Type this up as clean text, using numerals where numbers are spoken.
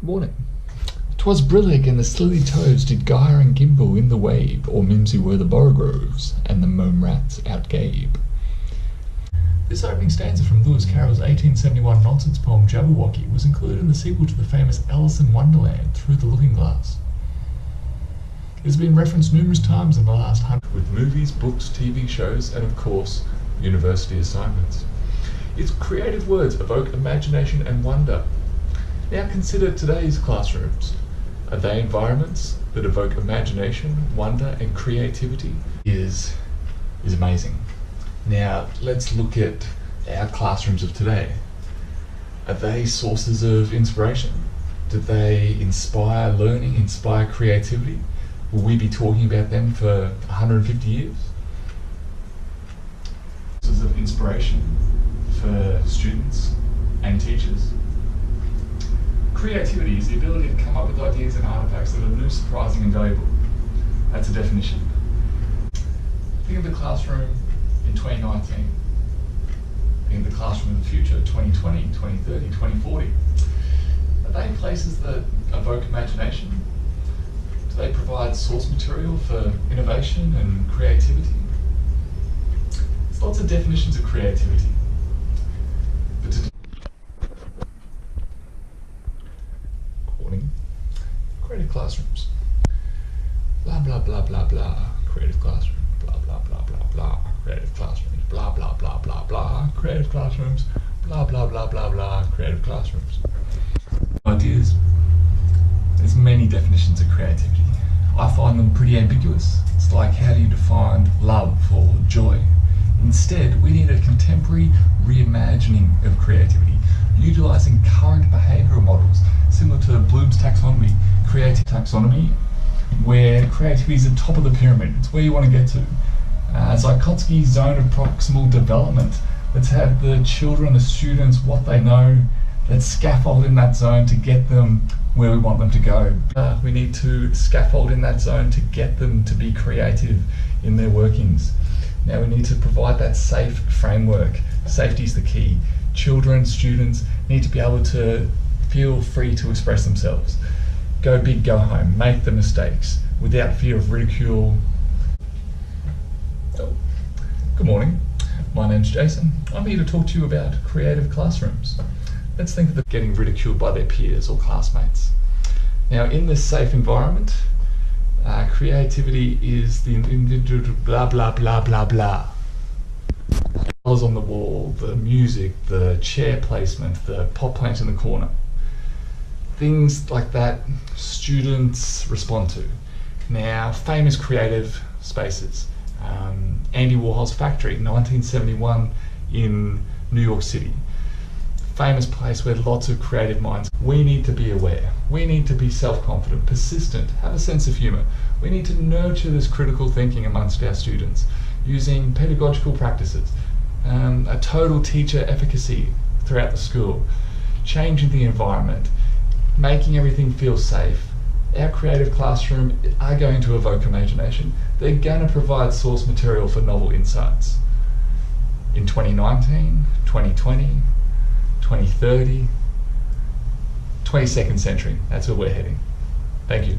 Morning. 'Twas brillig and the slilly toads did gyre and gimble in the wabe, or mimsy were the borogroves, and the mome rats outgabe. This opening stanza from Lewis Carroll's 1871 nonsense poem Jabberwocky was included in the sequel to the famous Alice in Wonderland, Through the Looking Glass. It has been referenced numerous times in the last 100 with movies, books, TV shows, and of course, university assignments. Its creative words evoke imagination and wonder. Now consider today's classrooms. Are they environments that evoke imagination, wonder, and creativity? Is amazing. Now let's look at our classrooms of today. Are they sources of inspiration? Do they inspire learning, inspire creativity? Will we be talking about them for 150 years? Sources of inspiration for students and teachers. Creativity is the ability to come up with ideas and artifacts that are new, surprising, and valuable. That's a definition. Think of the classroom in 2019. Think of the classroom in the future, 2020, 2030, 2040. Are they places that evoke imagination? Do they provide source material for innovation and creativity? There's lots of definitions of creativity. Creative classrooms. Blah, blah, blah, blah, blah. Creative classroom. Blah, blah, blah, blah, blah. Creative classrooms. Blah, blah, blah, blah, blah. Creative classrooms. Blah, blah, blah, blah, blah. Creative classrooms. Ideas. There's many definitions of creativity. I find them pretty ambiguous. It's like, how do you define love or joy? Instead, we need a contemporary reimagining of creativity, utilising current behavioural models similar to Bloom's taxonomy, creative taxonomy, where creativity is at the top of the pyramid. It's where you want to get to. Zykotsky's zone of proximal development. Let's have the children, the students, what they know. Let's scaffold in that zone to get them where we want them to go. We need to scaffold in that zone to get them to be creative in their workings. Now we need to provide that safe framework. Safety is the key. Children, students need to be able to feel free to express themselves. Go big, go home. Make the mistakes without fear of ridicule. Oh. Good morning. My name's Jason. I'm here to talk to you about creative classrooms. Let's think of them getting ridiculed by their peers or classmates. Now, in this safe environment, creativity is the individual blah, blah, blah, blah, blah. Colours on the wall, the music, the chair placement, the pot plant in the corner. Things like that students respond to. Now, famous creative spaces. Andy Warhol's factory, 1971 in New York City. Famous place where lots of creative minds. We need to be aware. We need to be self-confident, persistent, have a sense of humour. We need to nurture this critical thinking amongst our students using pedagogical practices, a total teacher efficacy throughout the school, changing the environment, making everything feel safe. Our creative classroom are going to evoke imagination. They're going to provide source material for novel insights. In 2019, 2020, 2030, 22nd century, that's where we're heading. Thank you.